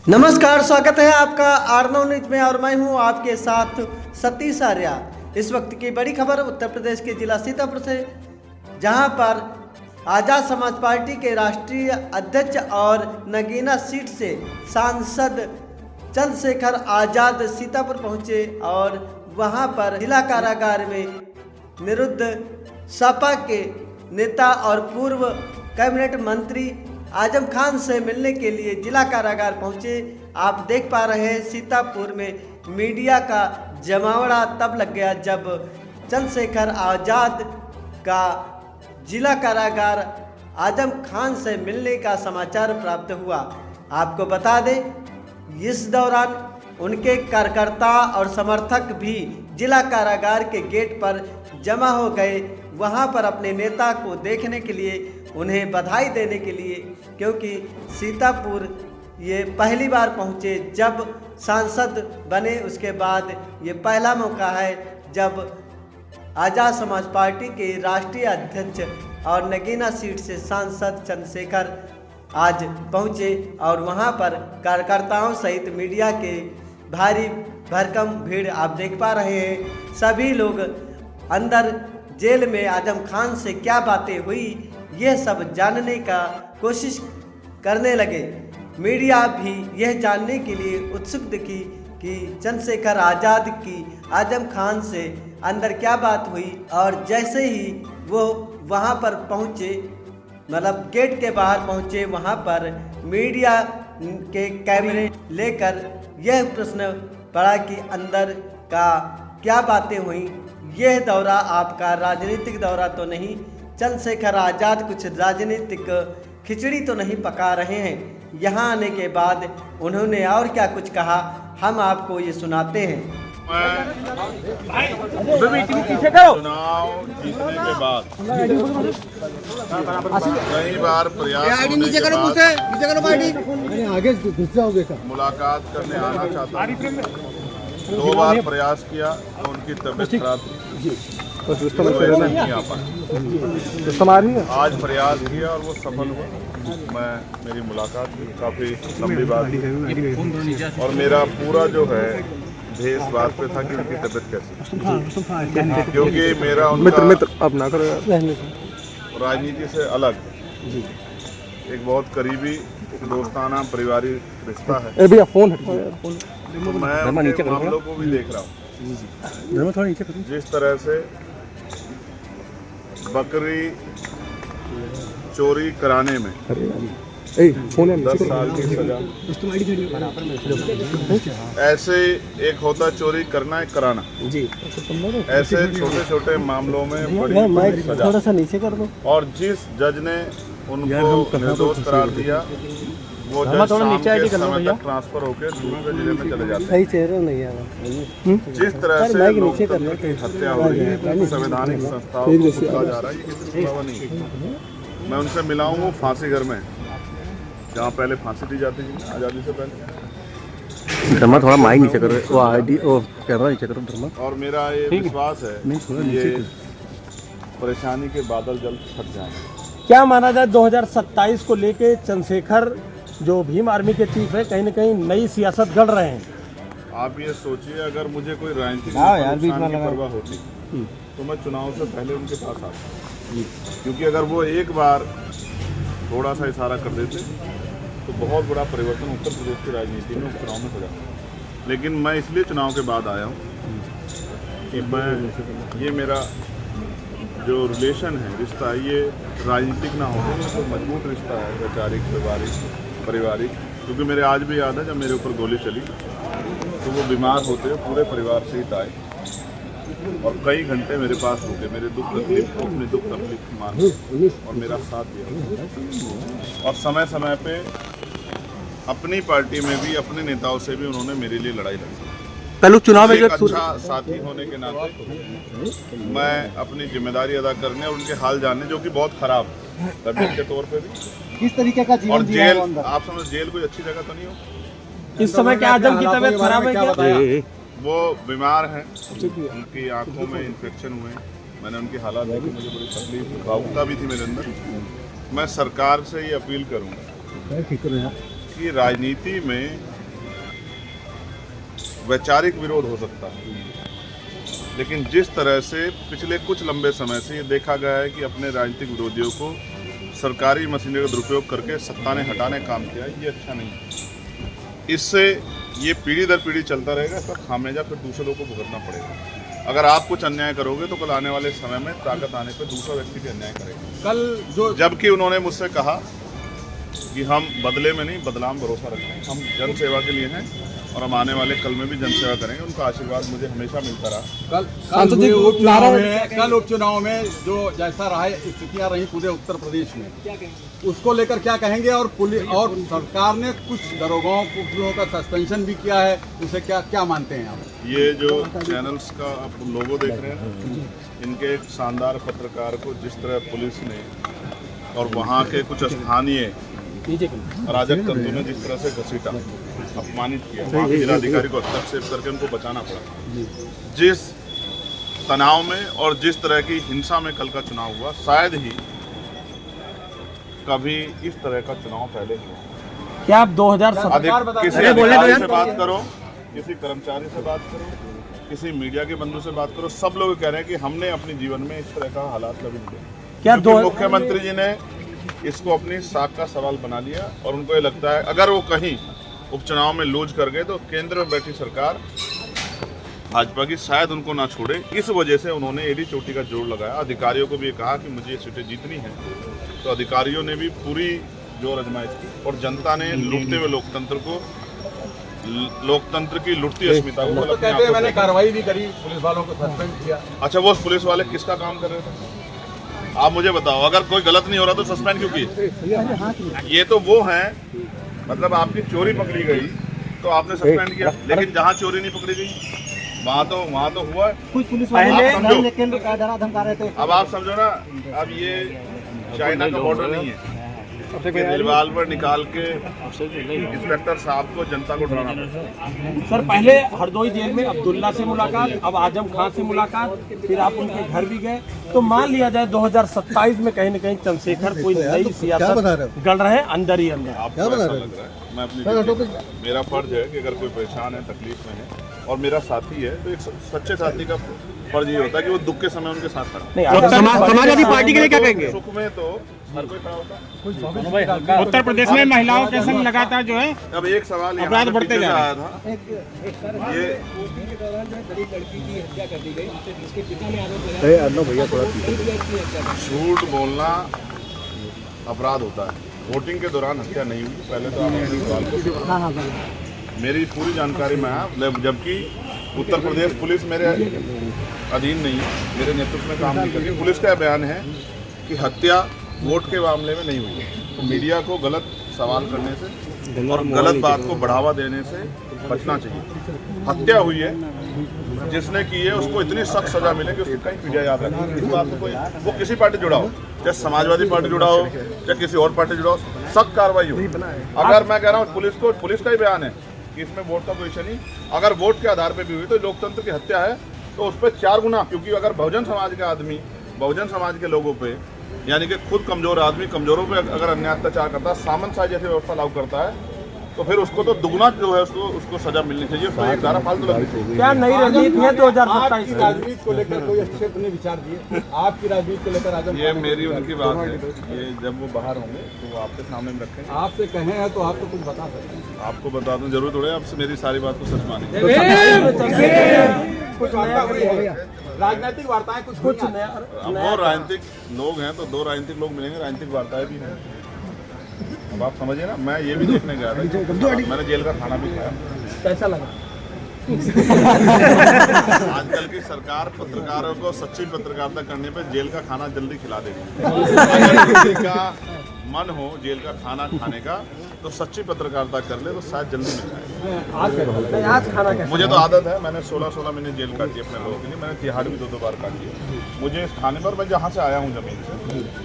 नमस्कार, स्वागत है आपका आर9 न्यूज में और मैं हूं आपके साथ सतीश आर्या। इस वक्त की बड़ी खबर उत्तर प्रदेश के जिला सीतापुर से, जहां पर आज़ाद समाज पार्टी के राष्ट्रीय अध्यक्ष और नगीना सीट से सांसद चंद्रशेखर आज़ाद सीतापुर पहुंचे और वहां पर जिला कारागार में निरुद्ध सपा के नेता और पूर्व कैबिनेट मंत्री आजम खान से मिलने के लिए जिला कारागार पहुंचे। आप देख पा रहे हैं सीतापुर में मीडिया का जमावड़ा तब लग गया जब चंद्रशेखर आज़ाद का जिला कारागार आजम खान से मिलने का समाचार प्राप्त हुआ। आपको बता दें, इस दौरान उनके कार्यकर्ता और समर्थक भी जिला कारागार के गेट पर जमा हो गए, वहां पर अपने नेता को देखने के लिए, उन्हें बधाई देने के लिए, क्योंकि सीतापुर ये पहली बार पहुंचे जब सांसद बने। उसके बाद ये पहला मौका है जब आज़ाद समाज पार्टी के राष्ट्रीय अध्यक्ष और नगीना सीट से सांसद चंद्रशेखर आज पहुंचे और वहां पर कार्यकर्ताओं सहित मीडिया के भारी भरकम भीड़ आप देख पा रहे हैं। सभी लोग अंदर जेल में आजम खान से क्या बातें हुई यह सब जानने का कोशिश करने लगे। मीडिया भी यह जानने के लिए उत्सुक दिखी कि चंद्रशेखर आज़ाद की आजम खान से अंदर क्या बात हुई। और जैसे ही वो वहाँ पर पहुँचे, मतलब गेट के बाहर पहुँचे, वहाँ पर मीडिया के कैमरे लेकर यह प्रश्न पड़ा कि अंदर का क्या बातें हुई। यह दौरा आपका राजनीतिक दौरा तो नहीं, चंद्रशेखर आज़ाद कुछ राजनीतिक खिचड़ी तो नहीं पका रहे हैं। यहाँ आने के बाद उन्होंने और क्या कुछ कहा, हम आपको ये सुनाते हैं। चुनाव जीतने के बाद कई बार प्रयास होने के बाद मुलाकात करने आना चाहता हूँ। 2 बार प्रयास किया तो उनकी तबीयत खराब थी, नहीं आ पाया। आज प्रयास किया और वो सफल हुआ। मेरी मुलाकात हुई, काफ़ी लंबी बात थी और मेरा पूरा जो है भेस बात पे था कि उनकी तबीयत कैसी, क्योंकि मेरा उनका राजनीति से अलग एक बहुत करीबी दोस्ताना पारिवारिक रिश्ता है। तो मैं उनके मामलों को भी देख रहा हूँ। जिस तरह से बकरी चोरी कराने में 10 साल की सजा, ऐसे एक होता चोरी करना, एक कराना, ऐसे छोटे छोटे मामलों में बड़ी सजा। और जिस जज ने उनको निर्दोष करार दिया, वो जज शाम के समय तक ट्रांसफर होकर दूसरे जिले में चले जाते हैं। जिस तरह से लोकतंत्र की हत्या हो रही है, संवैधानिक संस्थाओं को कुचला जा रहा है, ये किसी को नहीं है। मैं उनसे मिला हूँ, वो फांसी घर में, जहाँ पहले फांसी दी जाती थी आज़ादी से पहले। थोड़ा माइक नीचे करो, वो कैमरा नीचे करो। और मेरा ये विश्वास है ये परेशानी के बादल जल्द छट जाएंगे। क्या माना जाए 2027 को लेके चंद्रशेखर जो भीम आर्मी के चीफ है, कहीं न कहीं नई सियासत गढ़ रहे हैं। आप ये सोचिए, अगर मुझे कोई राजनीतिक नुकसान की परवाह होती तो मैं चुनाव से पहले उनके पास आता, क्योंकि अगर वो एक बार थोड़ा सा इशारा कर देते तो बहुत बड़ा परिवर्तन उत्तर प्रदेश की राजनीति में चुनाव में हो जाता। लेकिन मैं इसलिए चुनाव के बाद आया हूँ कि मैं ये मेरा जो रिलेशन है, रिश्ता है, ये राजनीतिक ना हो, तो मजबूत रिश्ता है, वैचारिक पारिवारिक। क्योंकि मेरे आज भी याद है जब मेरे ऊपर गोली चली तो वो बीमार होते पूरे परिवार सहित आए और कई घंटे मेरे पास रुके, मेरे दुख तकलीफ को, अपनी दुख तकलीफ माने और मेरा साथ दिया। और समय समय पे अपनी पार्टी में भी, अपने नेताओं से भी उन्होंने मेरे लिए लड़ाई लड़ी। पहले चुनाव में एक अच्छा साथी होने के नाते मैं अपनी जिम्मेदारी अदा करने और उनके हाल जानने, जो कि बहुत खराब तबीयत के तौर पे भी, किस तरीके का जीवन और जेल, आप समझ, जेल कोई अच्छी जगह तो नहीं हो। इस समय क्या आजम की तबीयत खराब है क्या? वो बीमार हैं, उनकी आंखों में इन्फेक्शन हुए, मैंने उनकी हालात देखी, मुझे बड़ी तकलीफ, भावुकता भी थी मेरे अंदर। मैं सरकार से ये अपील करूँगा देखिए, राजनीति में वैचारिक विरोध हो सकता है, लेकिन जिस तरह से पिछले कुछ लंबे समय से ये देखा गया है कि अपने राजनीतिक विरोधियों को सरकारी मशीनरी का दुरुपयोग करके सत्ता ने हटाने का काम किया, ये अच्छा नहीं है। इससे ये पीढ़ी दर पीढ़ी चलता रहेगा, इसका खामियाजा फिर दूसरे लोगों को भुगतना पड़ेगा। अगर आप कुछ अन्याय करोगे तो कल आने वाले समय में ताकत आने पर दूसरा व्यक्ति भी अन्याय करेगा। कल जो जबकि उन्होंने मुझसे कहा कि हम बदले में नहीं, बदलाव में भरोसा रखते हैं, हम जन सेवा के लिए हैं और हम आने वाले कल में भी जन सेवा करेंगे। उनका आशीर्वाद मुझे हमेशा मिलता रहा। कल उपचुनाव में जो जैसा रहा स्थितियां रही पूरे उत्तर प्रदेश में, उसको लेकर क्या कहेंगे? और पुलिस और सरकार ने कुछ दरोगाओं का सस्पेंशन भी किया है, उसे क्या मानते हैं आप? ये जो चैनल्स का आप लोगो देख रहे हैं, इनके एक शानदार पत्रकार को जिस तरह पुलिस ने और वहाँ के कुछ स्थानीय अराजक तत्वों ने जिस तरह से घसीटा, अपमानित किया, वहाँ के जिलाधिकारी को हस्तक्षेप करके उनको बचाना पड़ा। जिस तनाव में और जिस तरह की हिंसा में कल का चुनाव हुआ, शायद ही कभी इस तरह का चुनाव पहले हुआ। क्या आप 2017 किसी अधिकारी से बात करो, किसी कर्मचारी से बात करो, किसी मीडिया के बंधु से बात करो, सब लोग कह रहे हैं कि हमने अपने जीवन में इस तरह का हालात कभी नहीं देखा। क्या मुख्यमंत्री जी ने इसको अपनी साख का सवाल बना लिया और उनको ये लगता है अगर वो कहीं उपचुनाव में लूज कर गए तो केंद्र में बैठी सरकार भाजपा की शायद उनको ना छोड़े। इस वजह से उन्होंने एडी चोटी का जोर लगाया। अधिकारियों को भी कहा कि मुझे ये सीटें जीतनी है, तो अधिकारियों ने भी पूरी जोर आजमाइश की और जनता ने लूटते हुए लोकतंत्र की लुटती अस्मिता को तो कहते हैं मैंने कार्रवाई भी करी, पुलिस वालों को सस्पेंड किया। अच्छा, वो पुलिस वाले किसका काम कर रहे थे आप मुझे बताओ? अगर कोई गलत नहीं हो रहा तो सस्पेंड क्यों किए? ये तो वो हैं, मतलब आपकी चोरी पकड़ी गई तो आपने सस्पेंड किया, लेकिन जहाँ चोरी नहीं पकड़ी गई वहाँ तो हुआ कुछ पुलिस वाले केंद्र का डरा धमका रहे थे। अब आप समझो ना, अब ये चाइना का बॉर्डर नहीं है कि रिवाल्वर निकाल के इंस्पेक्टर साहब को जनता को डराना पड़ता। सर, पहले हरदोई जेल में अब्दुल्ला से मुलाकात, अब आजम खान से मुलाकात, फिर आप उनके घर भी गए। तो मान लिया जाए 2027 में कहीं न कहीं चंद्रशेखर कोई नई सियासत गढ़ रहे हैं अंदर ही अंदर। आपको ऐसा लग रहा है? मैं अपनी मेरा फर्ज है कि अगर कोई परेशान है, तकलीफ में है और मेरा साथी है, तो एक सच्चे साथी का फर्ज ये होता है कि वो दुख के समय उनके साथ खड़ा। समाजवादी पार्टी के लिए क्या कहेंगे? सुख में तो हर कोई खड़ा होता है। उत्तर प्रदेश में महिलाओं के संग लगातार जो है अब एक सवाल अपराध बढ़ते जा आया था, ये झूठ बोलना अपराध होता है। वोटिंग के दौरान हत्या नहीं हुई। पहले तो आप अपने सवाल को, मेरी पूरी जानकारी में है, जबकि उत्तर प्रदेश पुलिस मेरे अधीन नहीं है, मेरे नेतृत्व में काम नहीं करती। पुलिस का बयान है कि हत्या वोट के मामले में नहीं हुई है। तो मीडिया को गलत सवाल करने से और गलत बात को बढ़ावा देने से बचना चाहिए। हत्या हुई है, जिसने की है उसको इतनी सख्त सजा मिले कि उसको कहीं पीढ़ियाँ याद रखें। इस बात को कोई, वो किसी पार्टी जुड़ा हो, चाहे समाजवादी पार्टी जुड़ा हो, चाहे किसी और पार्टी जुड़ा हो, सख्त कार्रवाई हो। अगर मैं कह रहा हूँ पुलिस का ही बयान है कि इसमें वोट का कोई इशू नहीं, अगर वोट के आधार पर भी हुई तो लोकतंत्र की हत्या है, तो उस पर 4 गुना। क्योंकि अगर बहुजन समाज के आदमी, बहुजन समाज के लोगों पे, यानी कि खुद कमजोर आदमी कमजोरों पे अगर अन्याय अत्याचार करता है, सामंतशाही जैसी व्यवस्था लागू करता है, तो फिर उसको तो दुगना जो है उसको सजा मिलनी चाहिए। उसको एक धारा फालतू लगनी चाहिए। क्या नई रणनीति है 2027 की? राजनीति को लेकर कोई अच्छे ने विचार दिए आपकी राजनीति को लेकर? आजम, ये मेरी उनकी बात है, ये जब वो बाहर होंगे तो वो आपके सामने में रखेंगे। आपसे कहे हैं तो आप तो कुछ बता सकते हैं। आपको बता दूं, जरूर थोड़े आपसे मेरी सारी बात को सच मानेंगे। कुछ राजनीतिक वार्ताएं कुछ नया। अब वो राजनीतिक लोग हैं तो 2 राजनीतिक लोग मिलेंगे, राजनीतिक वार्ताएं भी हैं। अब आप समझिए ना, मैं ये भी देखने गया था, मैंने जेल का खाना भी खाया। कैसा लगा? आजकल की सरकार पत्रकारों को सच्ची पत्रकारिता करने पे जेल का खाना जल्दी खिला देगी। अगर किसी का मन हो जेल का खाना खाने का तो सच्ची पत्रकारिता कर ले तो शायद जल्दी मिल जाए। आज खाना क्या? मुझे तो आदत है, मैंने 16 महीने जेल काटी अपने लोगों के लिए। मैंने तिहाड़ भी 2 बार काटी है। मुझे इस खाने पर, मैं जहाँ से आया हूँ ज़मीन से,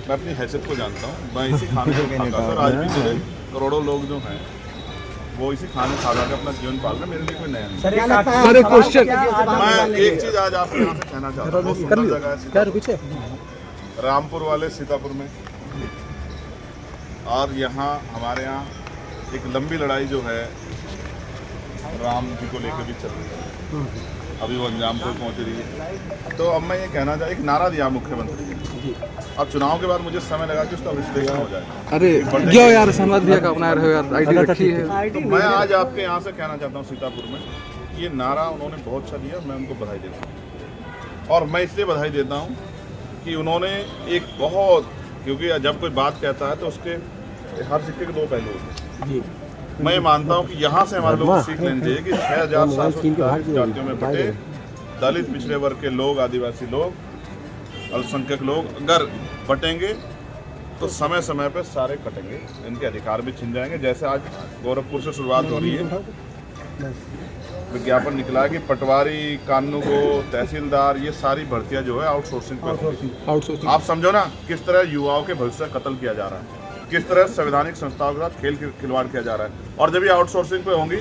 मैं अपनी हैसियत को जानता हूँ। मैं इसी खाने को खाता हूँ। आज भी मेरे करोड़ों लोग जो हैं वो इसी खाने खा के अपना जीवन पाल रहे हैं। मेरे लिए कोई नया नहीं। मैं एक चीज़ आज आपको यहाँ से कहना चाहता हूँ, बहुत सुंदर जगह है रामपुर वाले सीतापुर में, और यहाँ हमारे यहाँ एक लंबी लड़ाई जो है राम जी को लेकर भी चल रही है, अभी वो अंजाम पर पहुंच रही है। तो अब मैं ये कहना चाहता, एक नारा दिया मुख्यमंत्री जी, अब चुनाव के बाद मुझे समय लगा कि उसका विश्लेषण हो जाए। अरे क्यों यार समाज भैया का अपना रहे हो यार, आईडी रखी है। तो मैं आज आपके यहाँ से कहना चाहता हूँ सीतापुर में, ये नारा उन्होंने बहुत अच्छा दिया, मैं उनको बधाई देता हूँ। और मैं इसलिए बधाई देता हूँ कि उन्होंने एक बहुत, क्योंकि जब कोई बात कहता है तो उसके हर सिक्के के दो पहलू होते हैं। मैं ये मानता हूँ कि यहाँ से हमारे लोग सीख लेनी चाहिए कि 6,700 जातियों में बटे दलित, पिछड़े वर्ग के लोग, आदिवासी लोग, अल्पसंख्यक लोग अगर बटेंगे तो समय समय पर सारे कटेंगे, इनके अधिकार भी छिन जाएंगे। जैसे आज गोरखपुर से शुरुआत हो रही है, विज्ञापन निकला है कि पटवारी, कानूगो, तहसीलदार, ये सारी भर्तियां जो है आउटसोर्सिंग पर। आप समझो ना किस तरह युवाओं के भविष्य का कत्ल किया जा रहा है, किस तरह संवैधानिक संस्थाओं के साथ खेल खिलवाड़ किया जा रहा है। और जब ये आउटसोर्सिंग पे होंगी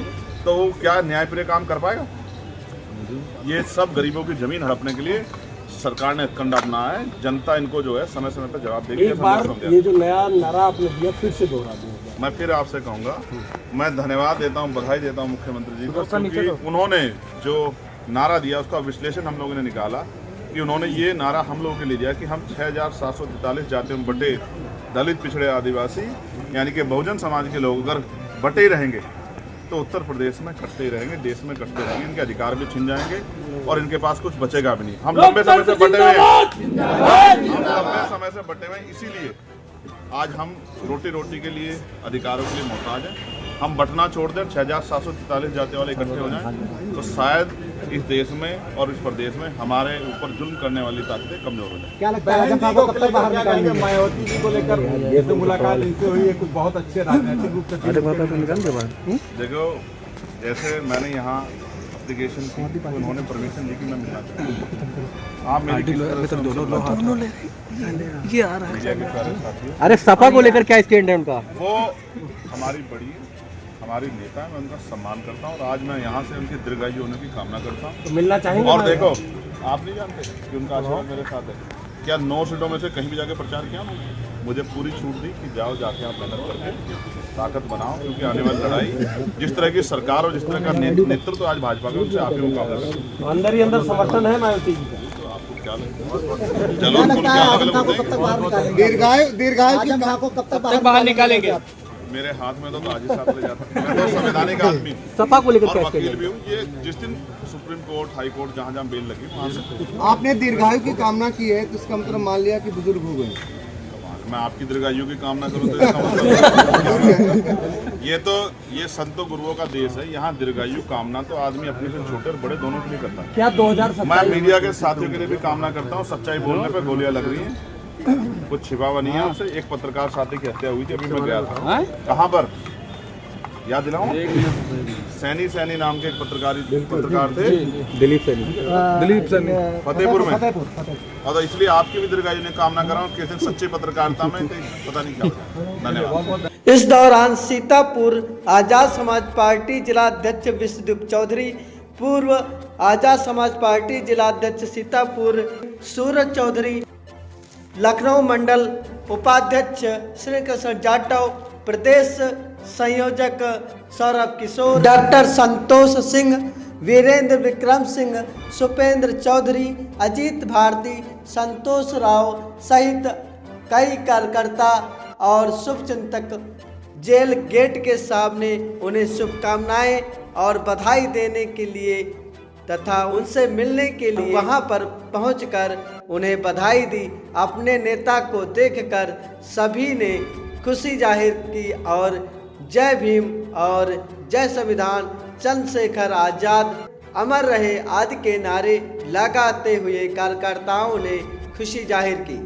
तो वो क्या न्यायप्रिय काम कर पाएगा? ये सब गरीबों की जमीन हड़पने के लिए सरकार ने कंडा अपनाया है। जनता इनको जो है समय समय पर जवाब देगी। एक बार ये जो नया नारा आपने दिया फिर से दोहरा दिया। मैं फिर आपसे कहूँगा, मैं धन्यवाद देता हूँ, बधाई देता हूँ मुख्यमंत्री जी को, क्योंकि उन्होंने जो नारा दिया उसका विश्लेषण हम लोगों ने निकाला कि उन्होंने ये नारा हम लोगों के लिए दिया कि हम 6,743 जातियों में बटे दलित, पिछड़े, आदिवासी यानी कि बहुजन समाज के लोग अगर बटे रहेंगे तो उत्तर प्रदेश में कटते ही रहेंगे, देश में कटते रहेंगे, इनके अधिकार भी छिन जाएंगे और इनके पास कुछ बचेगा भी नहीं। हम लंबे समय से बटे हुए हैं, इसीलिए आज हम रोटी के लिए, अधिकारों के लिए मोहताज हैं। हम बटना छोड़ दें, 6,743 जाति वाले इकट्ठे हो जाएं तो शायद इस देश में और इस प्रदेश में हमारे ऊपर जुल्म करने वाली ताकतें कमजोर हो जाए। क्या लगता है कब तक बाहर निकालेंगे? मायावती जी को लेकर ये तो मुलाकात इनसे हुई है, कुछ बहुत अच्छे राजनीतिक रूप से। देखो, जैसे मैंने यहाँ एप्लीकेशन की तो उन्होंने परमिशन दी कि मैं मिलना चाहता हूँ। आप मेरी अरे सपा को लेकर क्या स्टैंड है उनका? वो हमारी नेता है, मैं उनका सम्मान करता हूँ और आज मैं यहाँ से उनकी दीर्घायु होने की कामना करता हूँ। तो मिलना चाहेंगे। और देखो, आप नहीं जानते कि उनका आशीर्वाद मेरे साथ है। क्या 9 सीटों में से कहीं भी जाके प्रचार किया? मुझे पूरी छूट दी कि जाओ जाके आप मेहनत करके ताकत बनाओ, क्योंकि आने वाली लड़ाई जिस तरह की सरकार और जिस तरह का नेतृत्व तो आज भाजपा का, उनसे आप ही मुकाबला करें। अंदर ही अंदर समर्थन है मायावती जी का। तो आपको क्या लगता है? चलो दीर्घायु को कब तक बाहर निकालेंगे? मेरे हाथ में तो आज ही साथ ले जाता हूं। मैं तो संवैधानिक आदमी सपा को लेकर और क्या वकील भी हूँ। ये जिस दिन सुप्रीम कोर्ट, हाई कोर्ट, जहाँ जहाँ बेल लगी वहाँ से आपने दीर्घायु की कामना की है तो इसका मतलब मान लिया कि बुजुर्ग हो गए। मैं आपकी दीर्घायु की कामना करूँ तो इसका मतलब ये संतों गुरुओं का देश है। यहाँ दीर्घायु कामना तो आदमी अपने से छोटे और बड़े दोनों के लिए करता है। क्या 2027 मैं मीडिया के साथियों के लिए भी कामना करता हूँ। सच्चाई बोलने पे गोलियां लग रही हैं, कुछ छिपा हुआ नहीं है। आपसे एक पत्रकार साथी की हत्या हुई थी, अभी मैं गया था। कहाँ पर याद दिलाऊं? सैनी नाम के एक पत्रकार थे, दिलीप सैनी फतेहपुर में। और इसलिए आपकी भी दीर्घायु ने कामना कर रहा हूँ। किस दिन सच्ची पत्रकारिता में तो पता नहीं क्या होगा। धन्यवाद। इस दौरान सीतापुर आजाद समाज पार्टी जिला अध्यक्ष विश्वदीप चौधरी, पूर्व आजाद समाज पार्टी जिला अध्यक्ष सीतापुर सूरज चौधरी, लखनऊ मंडल उपाध्यक्ष श्री कृष्ण जाटव, प्रदेश संयोजक सौरभ किशोर, डॉक्टर संतोष सिंह, वीरेंद्र विक्रम सिंह, सुपेंद्र चौधरी, अजीत भारती, संतोष राव सहित कई कार्यकर्ता और शुभचिंतक जेल गेट के सामने उन्हें शुभकामनाएं और बधाई देने के लिए तथा उनसे मिलने के लिए वहां पर पहुंचकर उन्हें बधाई दी। अपने नेता को देखकर सभी ने खुशी जाहिर की और जय भीम और जय संविधान, चंद्रशेखर आजाद अमर रहे आदि के नारे लगाते हुए कार्यकर्ताओं ने खुशी जाहिर की।